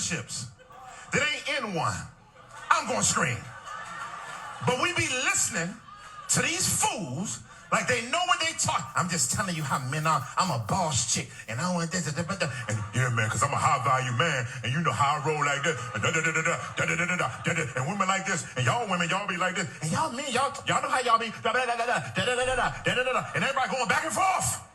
relationships that ain't in one, I'm gonna scream. But we be listening to these fools like they know what they talk. I'm just telling you how men are. I'm a boss chick, and I want this, and yeah, man, because I'm a high value man, and you know how I roll like this, and women like this, and y'all women, y'all be like this, and y'all men, y'all know how y'all be, and everybody going back and forth.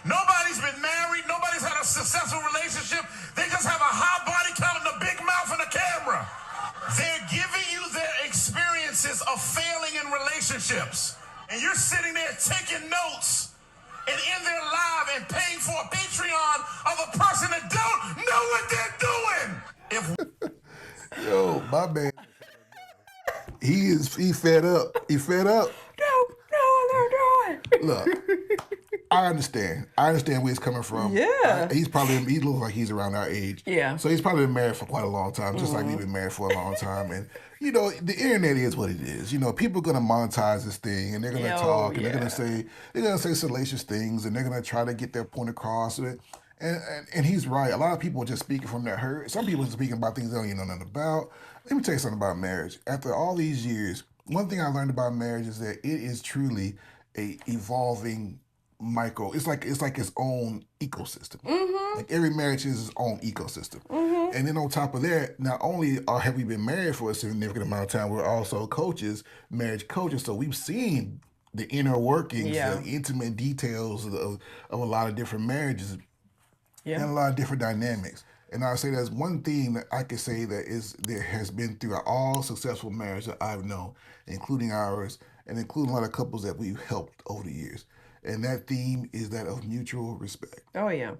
Nobody's been married. Nobody's had a successful relationship. They just have a high body count and a big mouth and a camera. They're giving you their experiences of failing in relationships. And you're sitting there taking notes and in their live and paying for a Patreon of a person that don't know what they're doing. Yo, my man. He fed up. He fed up. No, Look, I understand. I understand where he's coming from. Yeah. He looks like he's around our age. Yeah. So he's probably been married for quite a long time, just like we've been married for a long time. And, you know, the internet is what it is. You know, people are going to monetize this thing, and they're going to talk, and they're going to say salacious things, and they're going to try to get their point across. And he's right. A lot of people are just speaking from their hurt. Some people are speaking about things they don't even know nothing about. Let me tell you something about marriage. After all these years, one thing I learned about marriage is that it is truly a evolving micro. It's like its own ecosystem. Mm-hmm. Like every marriage is its own ecosystem. Mm-hmm. And then on top of that, not only have we been married for a significant amount of time, we're also coaches, marriage coaches. So we've seen the inner workings, the intimate details of a lot of different marriages and a lot of different dynamics. And I'll say there's one theme that I could say there has been throughout all successful marriages that I've known, including ours, and including a lot of couples that we've helped over the years. And that theme is that of mutual respect. Oh, yeah.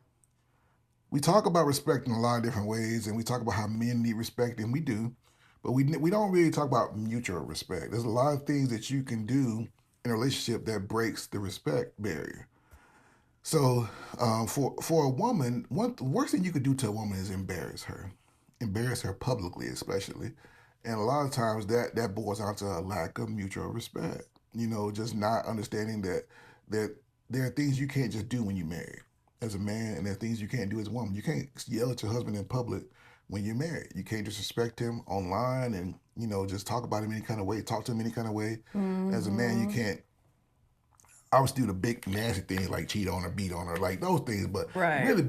We talk about respect in a lot of different ways, and we talk about how men need respect, and we do, but we don't really talk about mutual respect. There's a lot of things that you can do in a relationship that breaks the respect barrier. So for a woman, the worst thing you could do to a woman is embarrass her publicly especially. And a lot of times that boils down to a lack of mutual respect. You know, just not understanding that there are things you can't just do when you're married as a man, and there are things you can't do as a woman. You can't yell at your husband in public when you're married. You can't disrespect him online and, you know, just talk about him any kind of way, talk to him any kind of way. Mm-hmm. As a man, you can't obviously do the big nasty things like cheat on her, beat on her, like those things. But really,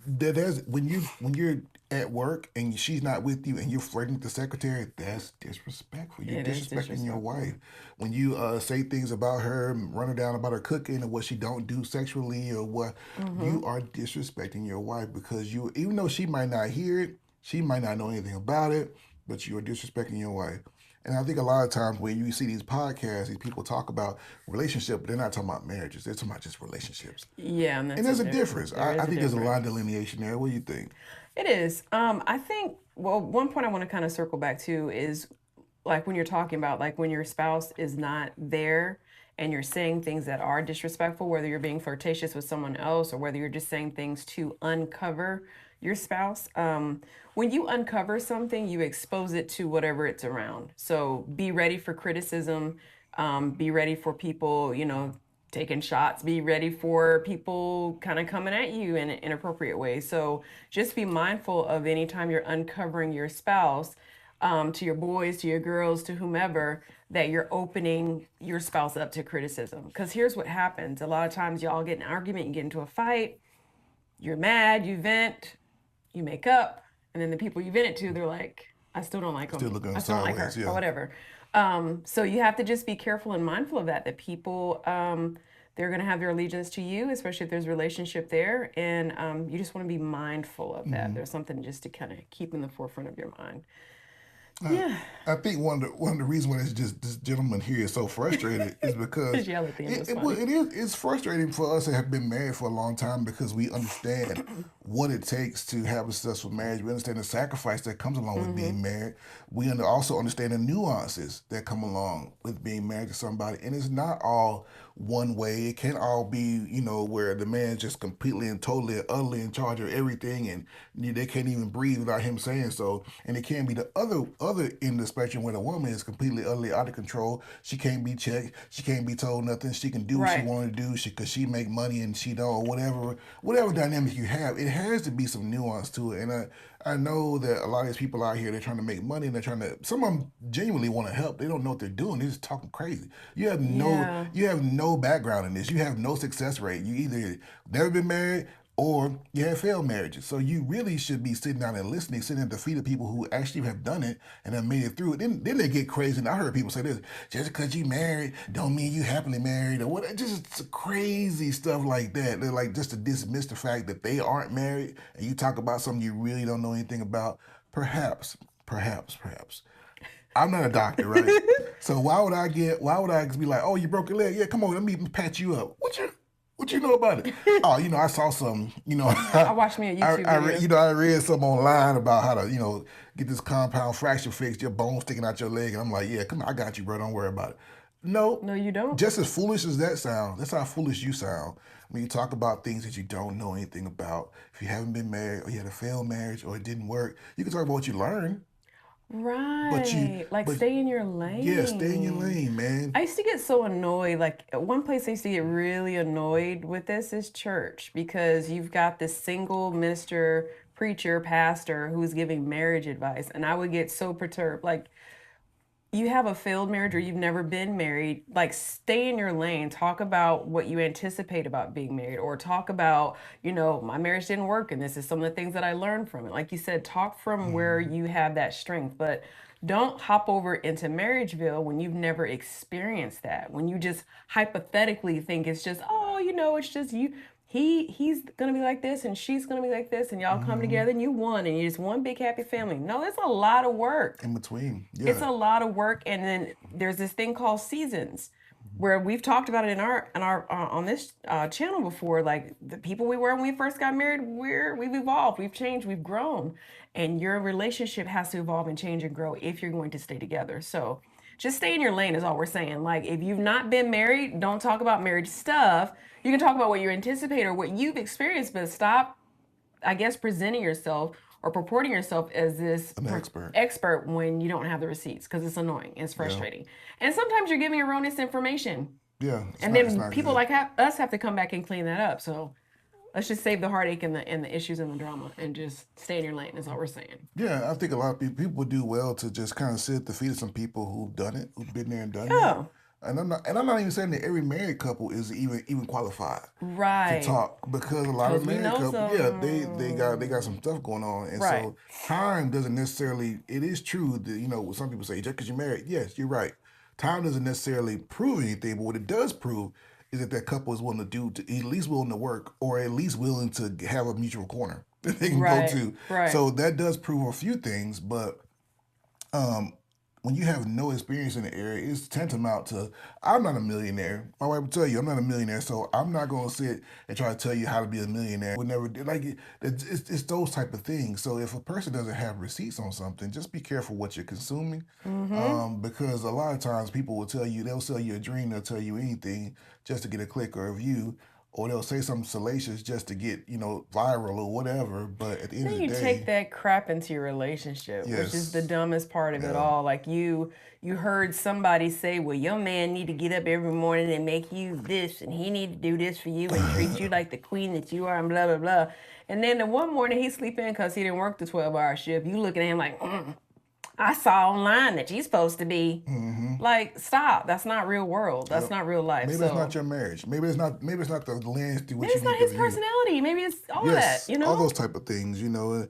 there's when you're at work and she's not with you and you're flirting with the secretary, that's disrespectful. You're disrespecting your wife. When you say things about her, run her down about her cooking or what she don't do sexually or what, you are disrespecting your wife because even though she might not hear it, she might not know anything about it, but you are disrespecting your wife. And I think a lot of times when you see these podcasts, these people talk about relationships, but they're not talking about marriages. They're talking about just relationships. Yeah. And there's a difference. I think there's a lot of delineation there. What do you think? It is. I think, well, one point I want to kind of circle back to is like when you're talking about like when your spouse is not there and you're saying things that are disrespectful, whether you're being flirtatious with someone else or whether you're just saying things to uncover your spouse. When you uncover something, you expose it to whatever it's around. So be ready for criticism, be ready for people, you know, taking shots, be ready for people kind of coming at you in an inappropriate way. So just be mindful of any time you're uncovering your spouse, to your boys, to your girls, to whomever, that you're opening your spouse up to criticism. Because here's what happens. A lot of times y'all get in an argument, you get into a fight, you're mad, you vent, you make up, and then the people you vent it to, they're like, I still don't like them. I still don't like her, or whatever. So you have to just be careful and mindful of that people, they're going to have their allegiance to you, especially if there's a relationship there. And you just want to be mindful of that. There's something just to kind of keep in the forefront of your mind. I think one of the reasons why this gentleman here is so frustrated is because it's frustrating for us that have been married for a long time because we understand what it takes to have a successful marriage. We understand the sacrifice that comes along with being married. We also understand the nuances that come along with being married to somebody. And it's not all one way. It can't all be, you know, where the man's just completely and totally, utterly in charge of everything and they can't even breathe without him saying so. And it can be the other other end of the spectrum where the woman is completely, utterly out of control. She can't be checked. She can't be told nothing. She can do what she Right. want to do because she make money and she don't, whatever dynamic you have, it has to be some nuance to it. And I know that a lot of these people out here, they're trying to make money and they're trying to, some of them genuinely want to help. They don't know what they're doing. They're just talking crazy. Yeah. You have no background in this. You have no success rate. You either never been married or you have failed marriages. So you really should be sitting down and listening, sitting at the feet of people who actually have done it and have made it through it. Then they get crazy. And I heard people say this, just because you married don't mean you happily married or what, just crazy stuff like that. They're like just to dismiss the fact that they aren't married and you talk about something you really don't know anything about. Perhaps. I'm not a doctor, right? So why would I be like, oh, you broke your leg? Yeah, come on, let me pat you up. What you know about it? Oh, I saw something. I watched me a YouTube video. I read something online about how to, get this compound fracture fixed, your bone sticking out your leg, and I'm like, yeah, come on, I got you, bro. Don't worry about it. No, you don't. Just as foolish as that sounds, that's how foolish you sound when you talk about things that you don't know anything about. If you haven't been married, or you had a failed marriage, or it didn't work, you can talk about what you learned. Right. Stay in your lane. Yeah, stay in your lane, man. I used to get so annoyed. Like, one place I used to get really annoyed with this is church, because you've got this single minister, preacher, pastor who's giving marriage advice. And I would get so perturbed. Like, you have a failed marriage or you've never been married, like, stay in your lane. Talk about what you anticipate about being married, or talk about, my marriage didn't work and this is some of the things that I learned from it. Like you said, talk from where you have that strength, but don't hop over into Marriageville when you've never experienced that. When you just hypothetically think it's just, it's just you. He's gonna be like this and she's gonna be like this and y'all come together and you won and you're just one big happy family. No, it's a lot of work. In between. Yeah. It's a lot of work. And then there's this thing called seasons, where we've talked about it in our on this channel before. Like, the people we were when we first got married, we've evolved, we've changed, we've grown, and your relationship has to evolve and change and grow if you're going to stay together. So just stay in your lane is all we're saying. Like, if you've not been married, don't talk about marriage stuff. You can talk about what you anticipate or what you've experienced, but stop, I guess, presenting yourself or purporting yourself as this expert when you don't have the receipts, because it's annoying. It's frustrating. And sometimes you're giving erroneous information. Yeah. And then people like us have to come back and clean that up. So let's just save the heartache and the issues and the drama and just stay in your lane is all we're saying. Yeah, I think a lot of people do well to just kind of sit at the feet of some people who've done it, who've been there and done it. And I'm not even saying that every married couple is even qualified to talk, because a lot of married couples, they got some stuff going on, and so time doesn't necessarily. It is true that some people say just because you're married, yes, you're right. Time doesn't necessarily prove anything, but what it does prove is that couple is willing at least willing to work, or at least willing to have a mutual corner that they can go to. Right. So that does prove a few things, but when you have no experience in the area, it's tantamount to, I'm not a millionaire. My wife will tell you I'm not a millionaire, so I'm not going to sit and try to tell you how to be a millionaire. We never did. It's those type of things. So if a person doesn't have receipts on something, just be careful what you're consuming, because a lot of times people will they'll sell you a dream, they'll tell you anything just to get a click or a view. Or they'll say something salacious just to get, viral or whatever. But at the end of the day, you take that crap into your relationship, which is the dumbest part of it all. Like, you heard somebody say, well, your man need to get up every morning and make you this, and he need to do this for you and treat you like the queen that you are, and blah, blah, blah. And then the one morning he sleep in because he didn't work the 12-hour shift. You looking at him like, I saw online that you're supposed to be. Like, stop. That's not real world. That's not real life. Maybe it's not your marriage. Maybe it's not the lens through which you need to view. Maybe it's not his personality. Maybe it's all of that, all those type of things, it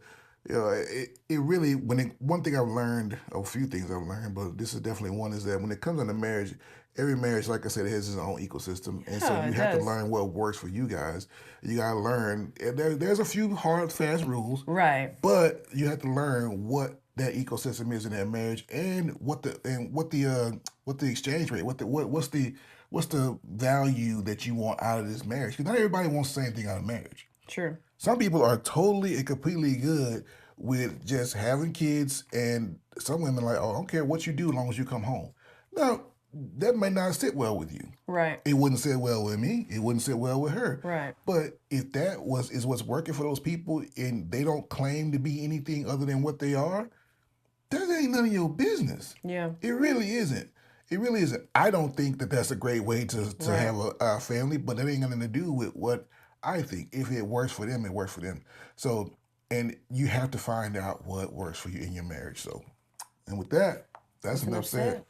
really, one thing I've learned, a few things I've learned, but this is definitely one, is that when it comes into marriage, every marriage, like I said, it has its own ecosystem. And so you have to learn what works for you guys. You got to learn, there's a few hard, fast rules. Right. But you have to learn what that ecosystem is in that marriage, and what the exchange rate, what's the value that you want out of this marriage? Because not everybody wants the same thing out of marriage. True. Some people are totally and completely good with just having kids, and some women are like, oh, I don't care what you do as long as you come home. Now, that may not sit well with you. Right. It wouldn't sit well with me. It wouldn't sit well with her. Right. But if that is what's working for those people, and they don't claim to be anything other than what they are, that ain't none of your business. Yeah. It really isn't. It really isn't. I don't think that that's a great way to Right. have a family, but that ain't nothing to do with what I think. If it works for them, it works for them. So, and you have to find out what works for you in your marriage. So, and with that, that's enough said.